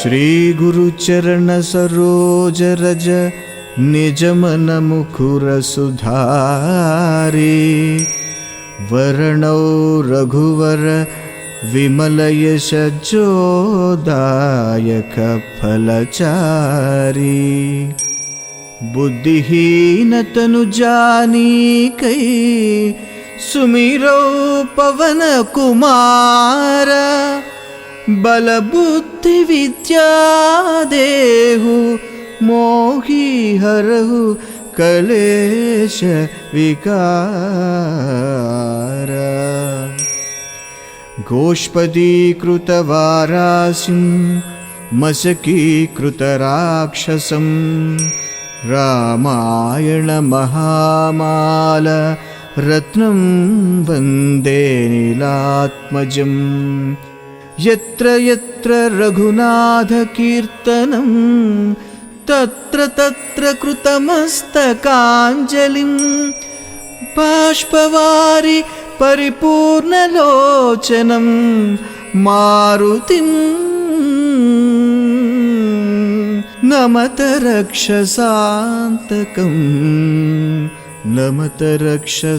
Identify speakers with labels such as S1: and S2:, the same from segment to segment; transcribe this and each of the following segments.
S1: श्री गुरु चरण सरोज रज निज मन मुकुर सुधारी वर्णौ रघुवर विमल यश जोदायक फलचारी बुद्धिहीन तनु जानिकै सुमिरौ पवन कुमार बल बुद्धि विद्या देहु मोहि हरहु कलेश विकार गोष्पदीकृत वारासिं मशकीकृत राक्षसं रामायण महामाल रत्नं वन्दे नीलात्मजं यत्र यत्र रघुनाथ कीर्तनं तत्र तत्र कृतमस्तकाञ्जलिं बाष्पवारि परिपूर्णलोचनं मारुतिं नमत रक्षसान्तकं नमत रक्षसान्तकम्।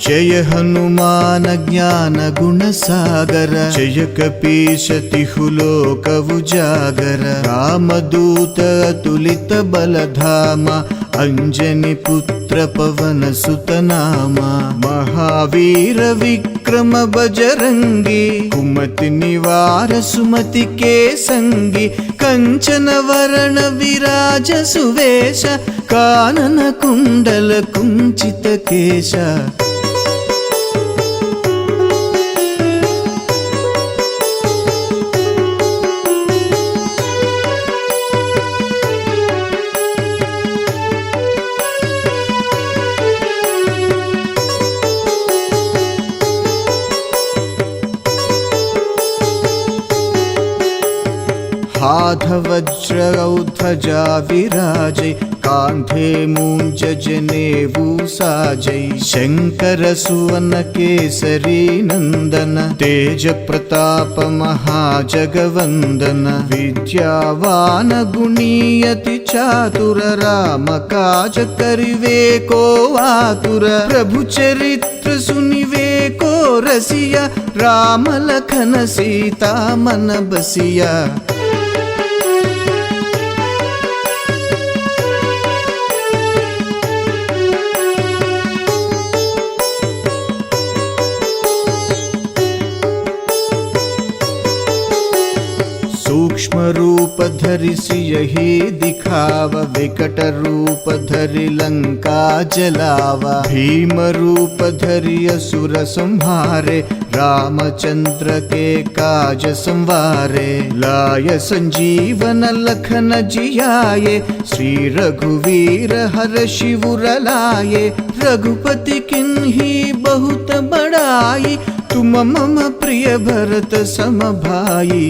S1: जय हनुमान ज्ञान गुण सागर जय कपीश तिहु लोक उजागर रामदूत अतुलित बलधामा अंजनी पुत्र पवन सुत नामा महावीर विक्रम बजरंगी कुमति निवार सुमति के संगी कंचन वरण विराज सुवेश कानन कुंडल कुंचित केश हाथ वज्र ध्वजा विराजै कांधे मूंज जनेऊ साजै शंकर सुवन केसरी नंदन तेज प्रताप महाजगवंदन विद्यावान गुणी अति चातुर राम काज करिवे को आतुर प्रभु चरित्र सुनिवे को रसिया राम लखन सीता मन बसिया सूक्ष्म रूप धरि सियहि दिखाव विकट रूप धरि लंका जलावा भीम रूप धरि असुर संहारे रामचंद्र के काज संवारे लाय संजीवन लखन जियाये श्री रघुवीर हर शिवर लाये रघुपति किन्ही बहुत बड़ाई तुम मम प्रिय भरत सम भाई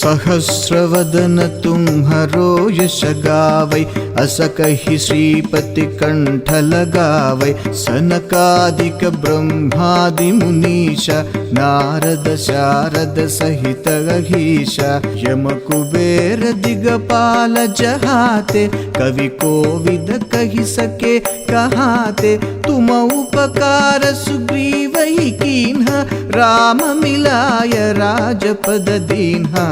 S1: सहस्रवदन तुम्हरो यश गावै अस कहि श्रीपति कंठ लगावै सनकादिक ब्रह्मादि मुनीशा नारद शारद सहित अहीशा यम कुबेर दिगपाल जहाते कवि कोविद कहि सके कहाते तुम उपकार सुग्रीव ही कीन्हा राम मिलाय राजपद दीन्हा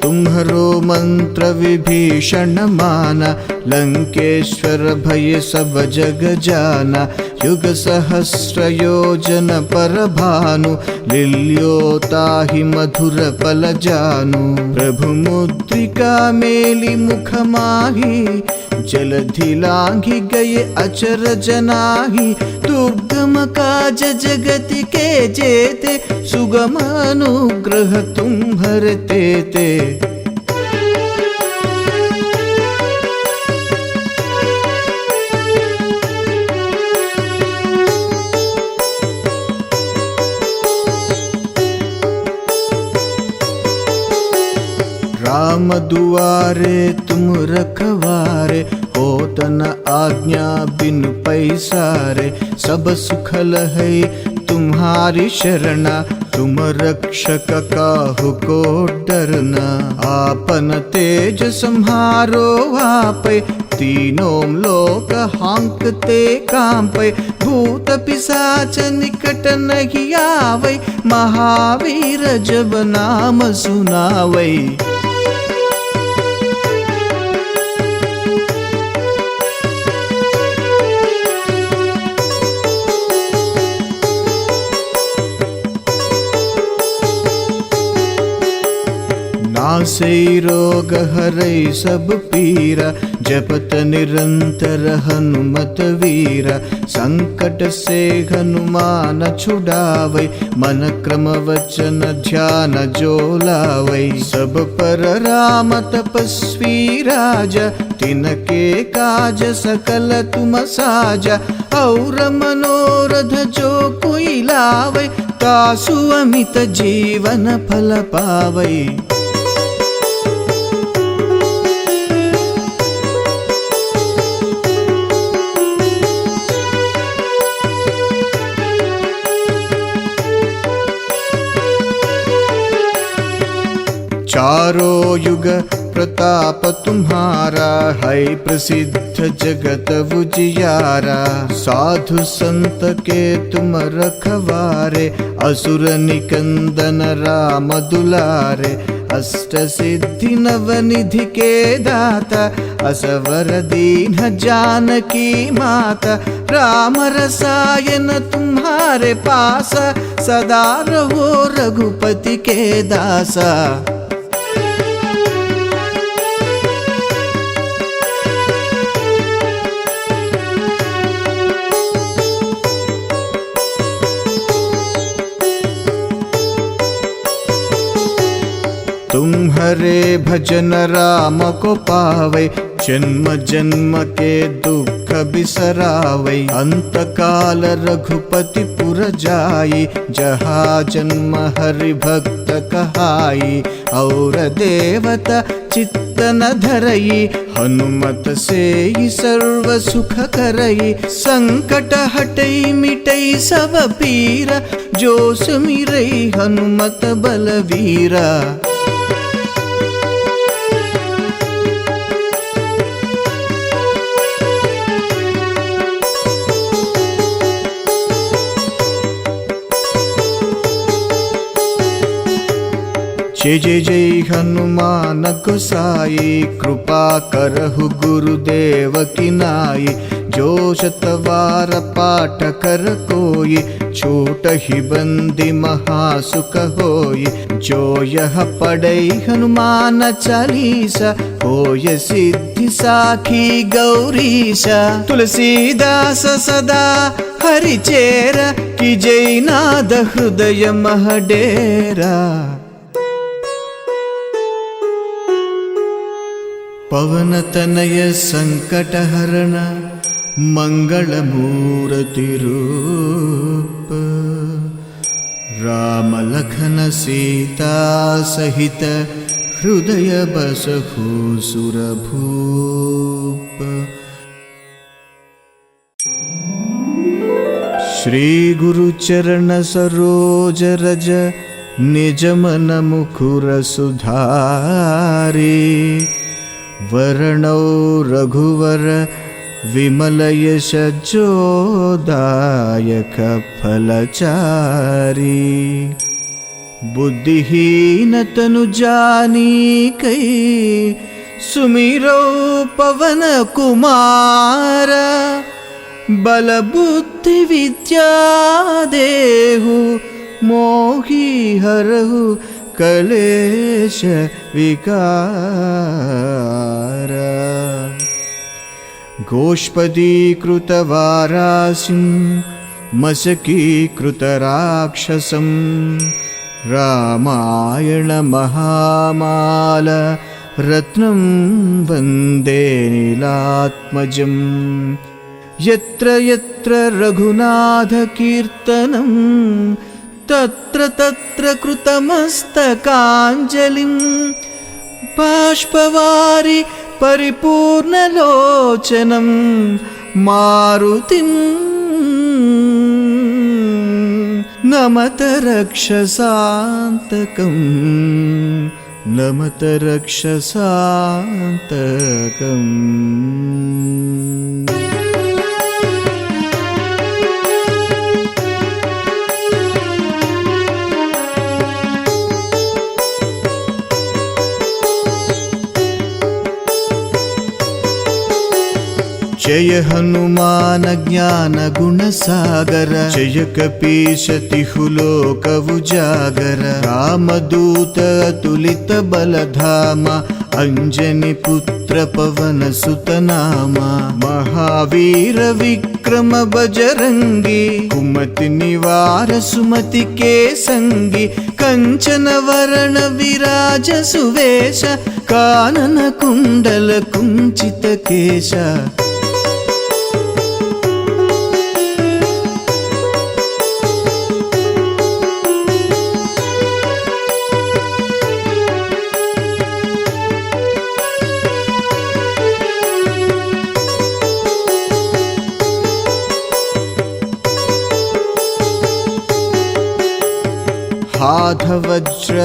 S1: तुम्हरो मंत्र विभीषण माना, लंकेश्वर भय सब जग जाना। युग सहस्र योजन पर भानु, लील्योताहि मधुर पल जानु। प्रभु मुद्रिका मेली मुख माही, जलधि लांघि गए अचरज नाही। दुर्गम काज जगति के जेते, सुगम अनुग्रह तुम्हरते ते। राम दुआरे तुम रखवारे, होत न आज्ञा बिन पैसारे। सब सुखल है तुम्हारी शरणा, तुम रक्षक काहू को डरना। आपन तेज सम्हारो आपै, तीनों लोक हांकते कांपै। भूत पिशाच निकट नहीं आवै, महावीर जब नाम सुनावै। नासै रोग हरै सब पीरा, जपत निरंतर हनुमत वीरा। संकट से हनुमान छुड़ावै, मन क्रम वचन ध्यान जो लावै। सब पर राम तपस्वी राजा, तिनके काज सकल तुम साजा। और मनोरथ जो कोई लावै, तासु अमित जीवन फल पावै। चारों युग प्रताप तुम्हारा, है प्रसिद्ध जगत उजियारा। साधु संत के तुम रखवारे, असुर निकंदन राम दुलारे। अष्ट सिद्धि नवनिधि के दाता, असवर दीन जानकी माता। राम रसायन तुम्हारे पासा, सदा रहो रघुपति के दासा। तुम्हारे भजन राम को पावै, जन्म जन्म के दुख बिसरावै। अंत काल रघुपति पुर जाई, जहाँ जन्म हरि भक्त कहाई। और देवता चित्त न धरई, हनुमत से ही सर्व सुख करई। संकट हटई मिटई सब पीरा, जो सुमिरई हनुमत बलवीरा। जय जय जय हनुमान गोसाई, कृपा करहु गुरुदेव की नाई। जो शतवार पाठ कर कोई, छूट ही बंदी महासुख होई। जो यह पढ़ै हनुमान चालीसा, होय सिद्धि साखी गौरीशा। तुलसीदास सदा हरिचेरा, की जय नाद हृदय मह डेरा। पवन तनय संकट हरण, मंगल मूर्ति रूप। राम लखन सीता सहित, हृदय बसहु सुरभूप। श्री गुरु चरण सरोज रज, निज मन मुकुर सुधारी। वर्णौ रघुवर विमल यश जोदायक फलचारी। बुद्धिहीन तनु जानीकै सुमिरो पवन कुमार बल बुद्धि विद्या देहु मोहि हरहु कलेश विकार गोष्पदीकृतवारासिं मशकीकृतराक्षसं रामायण महामाल रत्नं वन्दे नीलात्मजं यत्र यत्र रघुनाथकीर्तनं तत्र तत्र कृतमस्तकाञ्जलिं बाष्पवारि परिपूर्णलोचनं मारुतिं नमत रक्षसान्तकम् नमत रक्षसान्तकम्। जय हनुमान ज्ञान गुण सागर जय कपीश तिहु लोक उजागर रामदूत अतुलित बलधामा अंजनी पुत्र पवन सुत नामा महावीर विक्रम बजरंगी कुमति निवार सुमति के संगी कंचन वरण विराज सुवेश कानन कुंडल कुंचित केश हाथ वज्र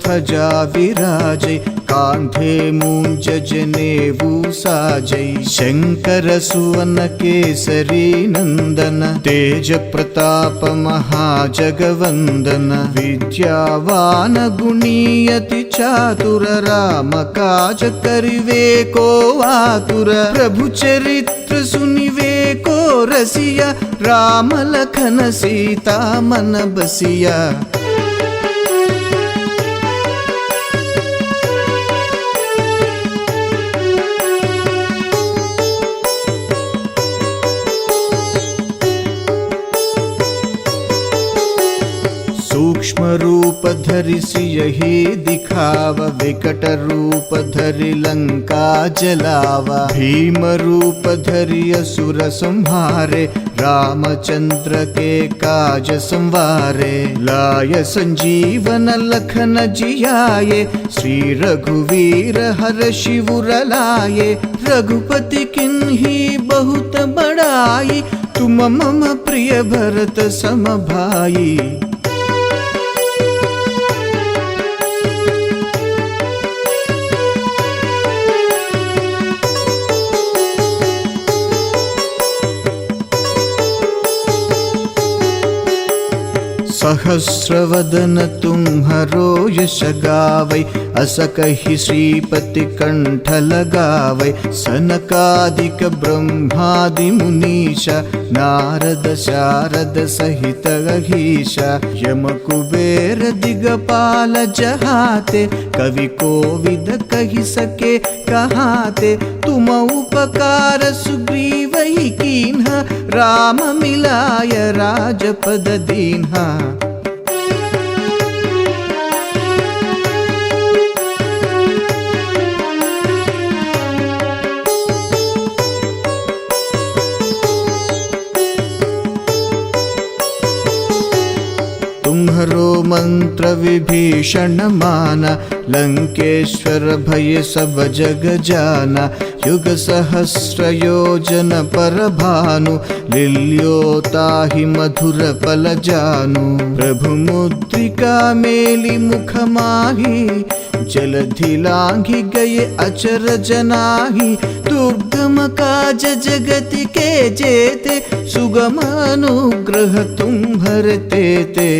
S1: ध्वजा विराजै कांधे मूंज जनेऊ साजै शंकर सुवन केसरी नंदन तेज प्रताप महाजगवंदन विद्यावान गुणी अति चातुर राम काज करिवे को आतुर प्रभु चरित्र सुनिवे को रसिया राम लखन सीता मन बसिया। सूक्ष्म रूप धरि सियहि दिखाव विकट रूप धरि लंका जलावा भीम रूप धरि असुर संहारे रामचंद्र के काज संवारे लाय संजीवन लखन जियाये श्री रघुवीर हर्षि उर लाये रघुपति किन्ही बहुत बड़ाई तुम मम प्रिय भरत सम भाई। सहस्रवदन तुम्हरो यश गावै अस कहि श्रीपति कंठ लगावै सनकादिक ब्रह्मादि मुनीशा नारद शारद सहित अहीशा यम कुबेर दिगपाल जहाते कवि कोविद कहि सके कहाते तुम उपकार सुग्रीव ही कीन्हा राम मिलाय राजपद दीन्हा। तुम्हरो मंत्र विभीषण माना लंकेश्वर भय सब जग जाना युग सहस्र योजन पर भानु लील्योताहि मधुर पल जानु प्रभु मुद्रिका मेली मुख माही जलधि लांघि गए अचर जनाही दुर्गम काज जगति के जेते सुगम अनुग्रह तुम्हर तेते।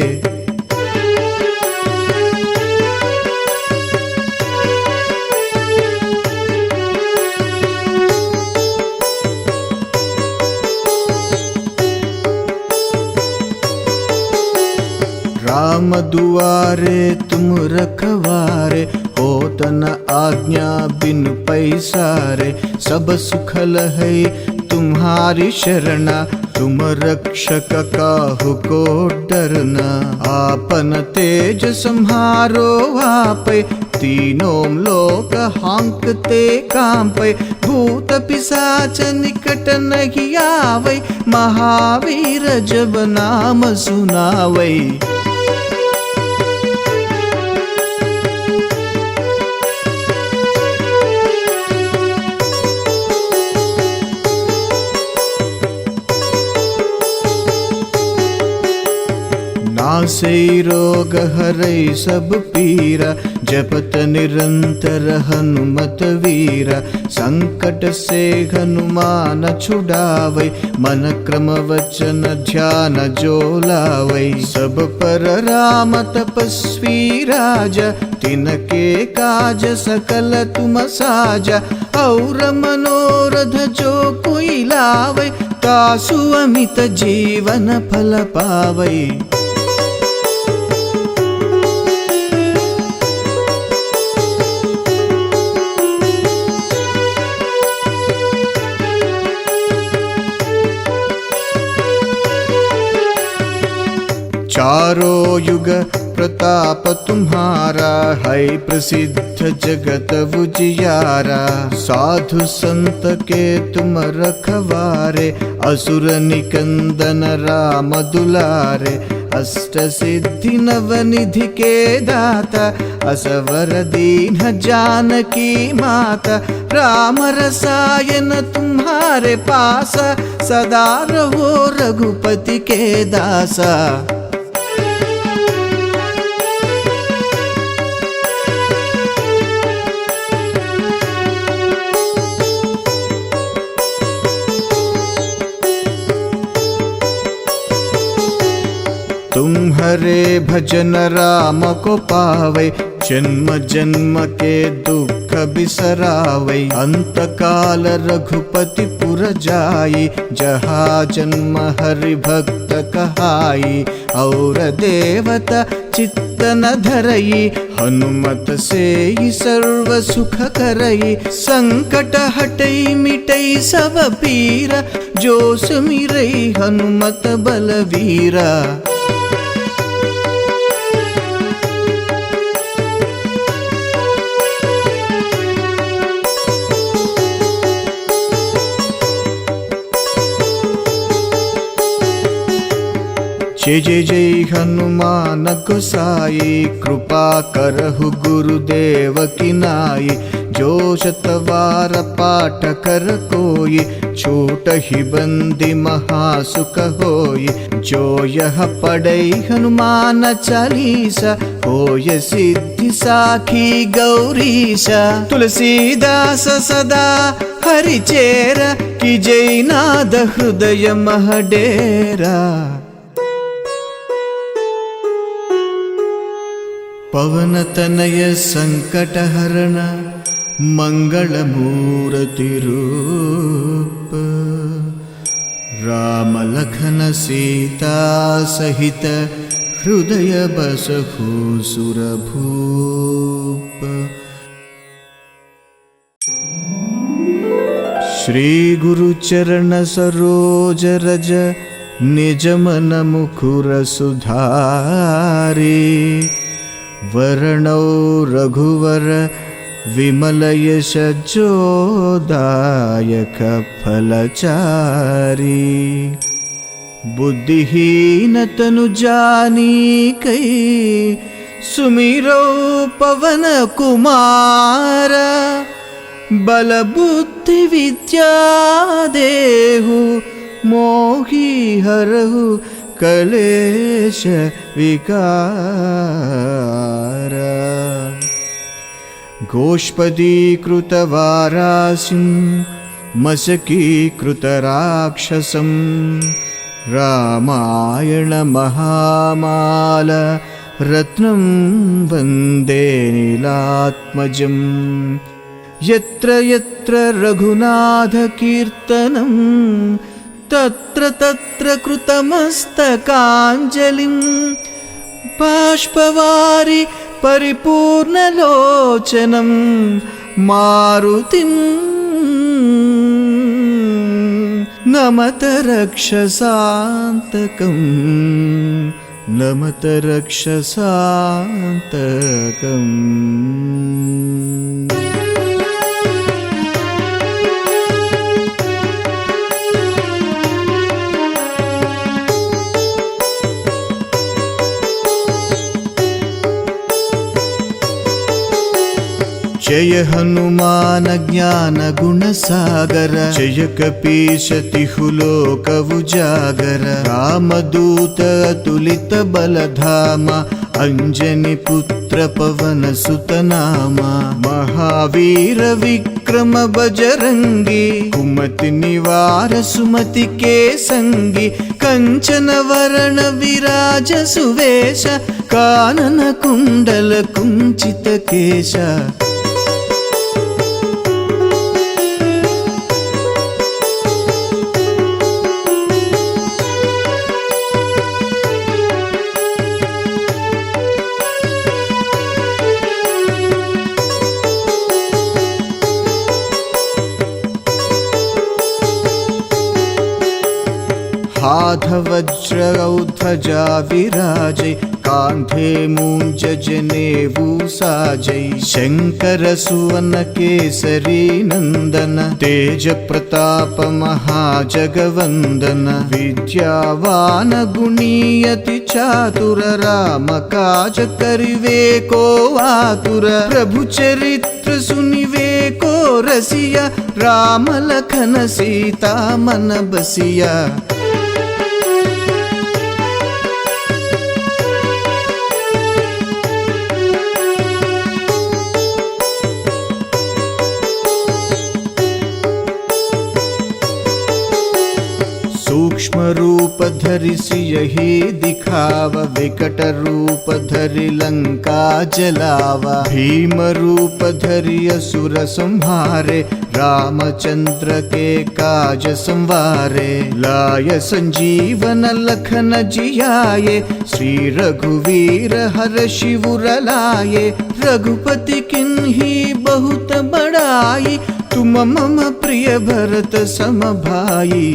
S1: दुआरे तुम रखवारे, होत न आज्ञा बिन पैसारे। सब सुखल है तुम्हारी शरणा, तुम रक्षक काहू को डरना। आपन तेज संहारो आपै, तीनों लोक हांकते कांपै। भूत पिशाच निकट नहीं आवै, महावीर जब नाम सुनावै। नासै रोग हरै सब पीरा, जपत निरंतर हनुमत वीरा। संकट से हनुमान छुड़ावै, मन क्रम वचन ध्यान जो लावै। सब पर राम तपस्वी राजा, तिनके काज सकल तुम साजा। और मनोरथ जो कोई लावै, तासु अमित जीवन फल पावै। चारों युग प्रताप तुम्हारा, है प्रसिद्ध जगत उजियारा। साधु संत के तुम रखवारे, असुर निकंदन राम दुलारे। अष्ट सिद्धि नवनिधि के दाता, असवर दीन जानकी माता। राम रसायन तुम्हारे पासा, सदा रहो रघुपति के दासा। तुम्हारे भजन राम को पावै, जन्म जन्म के दुख बिसरावै। अंत काल रघुपति पुर जाई, जहाँ जन्म हरि भक्त कहाई। और देवता चित्त न धरई, हनुमत से ही सर्व सुख करई। संकट हटई मिटई सब पीरा, जो सुमिरई हनुमत बलवीरा। जय जय जय हनुमान गोसाई, कृपा करहु गुरुदेव की नाई। जो शतवार पाठ कर कोई, छूट ही बंदी महासुख होई। जो यह पढ़ै हनुमान चालीसा, होय सिद्धि साखी गौरीशा। तुलसीदास सदा हरिचेरा, की जय नाद हृदय महडेरा। पवन तनय संकट हरण, मंगल मूर्ति रूप। राम लखन सीता सहित, हृदय बसहु सुरभूप। श्री गुरु चरण सरोज रज, निज मन मुकुर सुधारी। वरणौ रघुवर विमल यश जोदायक फलचारी। बुद्धिहीन तनु जानिकै, सुमिरौ पवन कुमार। बल बुद्धि विद्या देहु, मोहि हरहु कलेश विकार। गोष्पदीकृत वारासिं, मशकीकृत राक्षसं। रामायण महामाल, रत्नं वन्दे नीलात्मजम्। यत्र यत्र रघुनाथ कीर्तनं, तत्र तत्र कृतमस्तकाञ्जलिं। బాష్పవారి పరిపూర్ణలోచనం మారుతిం నమత రక్షసాంతకం నమత రక్షసాంతకం. జయ హనుమాన జ్ఞాన గుణ సాగర జయ కపీశ తిహులోక ఉజాగర రామదూత అతులిత బలధామ అంజని పుత్ర పవన సుతనామ మహావీర విక్రమ బజరంగి కుమతి నివార సుమతి కేసంగి కంచన వరణ విరాజ సువేశ కానన కుండల కుంచిత కేశ. हाथवज्रौध्वजा विराजै कान्धे मूञ्जनेवु साजै शङ्कर सुवन केसरी नन्दन तेज प्रताप महाजगवन्दन विद्यावान गुणीयति चातुर राम काज करिवे को आतुर प्रभु चरित्र सुनिवे को रसिया राम लखन सीता मन बसिया. सूक्ष्म रूप धरि सियहि दिखावा विकट रूप धरि लंका जलावा भीम रूप धरि असुर संहारे रामचंद्र के काज संवारे लाय संजीवन लखन जियाये श्री रघुवीर हर शिवर लाये रघुपति किन्ही बहुत बड़ाई तुम मम प्रिय भरत सम भाई.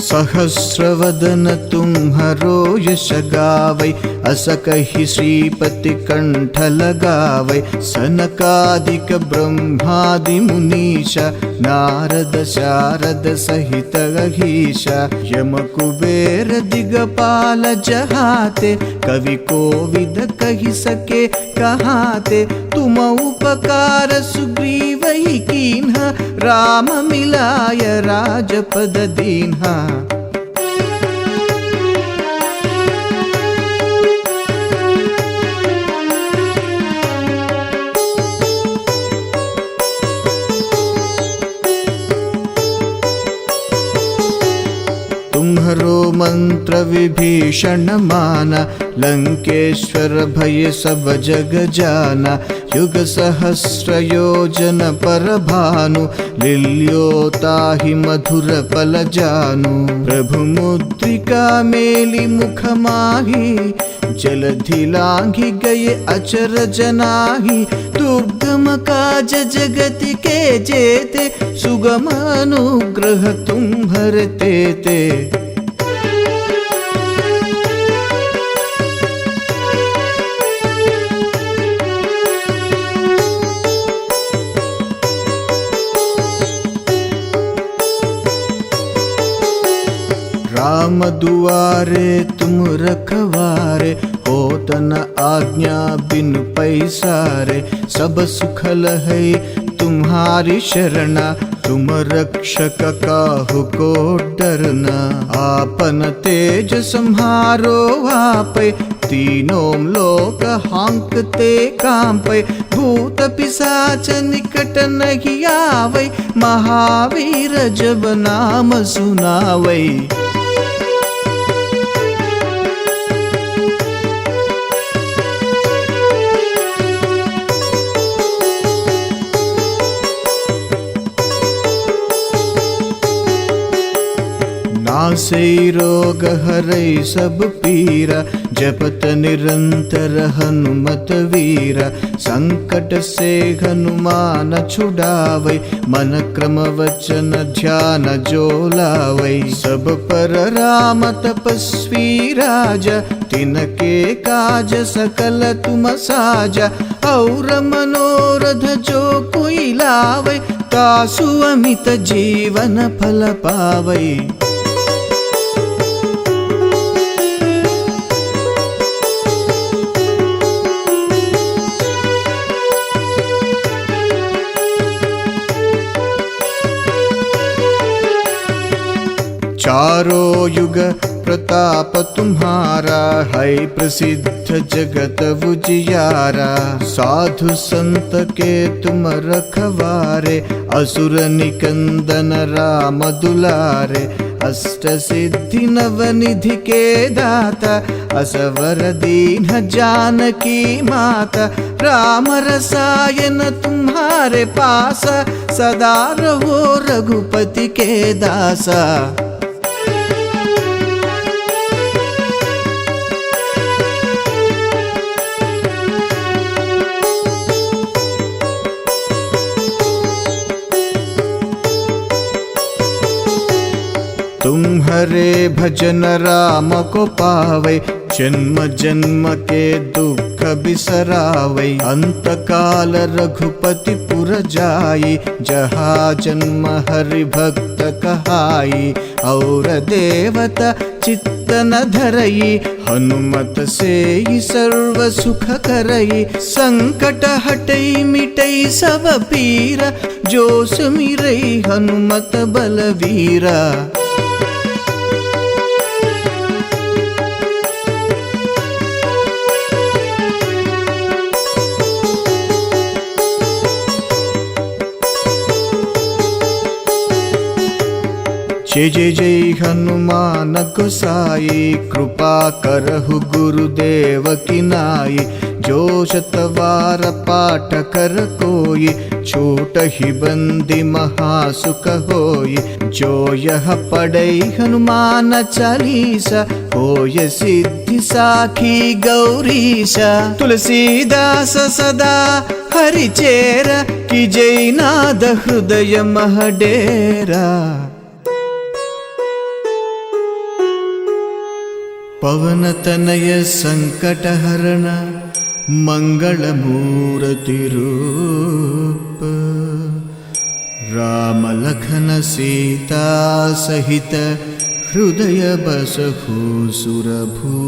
S1: सहस्रवदन तुम्हरो यश गावै अस कहि श्रीपति कंठ लगावै सनकादिक ब्रह्मादि मुनीशा नारद शारद सहित अहीशा यम कुबेर दिगपाल जहाते कवि कोविद कहि सके कहाते तुम उपकार सुग्रीव ही कीन्हा राम मिलाय राजपद दीन्हा. तुम्हरो मंत्र विभीषण माना लंकेश्वर भय सब जग जाना युग सहस्र योजन पर भानु लील्योताहि मधुर पल जानु प्रभु मुद्रिका मेली मुख माही जलधि लांघि गए अचर जनाही दुर्गम काज जगति के जेते सुगम अनुग्रह तुम्हरते ते. राम दुआरे तुम रखवारे होत न आज्ञा बिन पैसारे सब सुखल है तुम्हारी शरणा तुम रक्षक काहू को डरना आपन तेज संहारो आपै तीनों लोक हांकते कांपै भूत पिशाच निकट नहीं आवै महावीर जब नाम सुनावै. से रोग हरै सब पीरा, जपत निरंतर हनुमत वीरा। संकट से हनुमान छुड़ावै, मन क्रम वचन ध्यान जो लावै। सब पर राम तपस्वी राजा, तिनके काज सकल तुम साजा। और मनोरथ जो कोई लावै, तासु अमित जीवन फल पावै। चारों युग प्रताप तुम्हारा, है प्रसिद्ध जगत उजियारा। साधु संत के तुम रखवारे, असुर निकंदन राम दुलारे। अष्ट सिद्धि नवनिधि के दाता, असवर दीन जानकी माता। राम रसायन तुम्हारे पासा, सदा रहो रघुपति के दासा। तुम्हारे भजन राम को पावै, जन्म जन्म के दुख बिसरावै। अंत काल रघुपति पुर जाई, जहाँ जन्म हरि भक्त कहाई। और देवता चित्त न धरई, हनुमत से ही सर्व सुख करई। संकट हटई मिटई सब पीरा, जो सुमिरई हनुमत बलवीरा। जय जय जय हनुमान गोसाई, कृपा करहु गुरुदेव की नाई। जो शतवार पाठ कर कोई, छूट ही बंदी महासुख होई। जो यह पढ़ै हनुमान चालीसा, होय सिद्धि साखी गौरीशा। तुलसीदास सदा हरि चेरा, की जय नाद हृदय मह डेरा। पवन तनय संकट हरण, मंगल मूर्ति रूप। राम लखन सीता सहित, हृदय बसहु सुरभूप।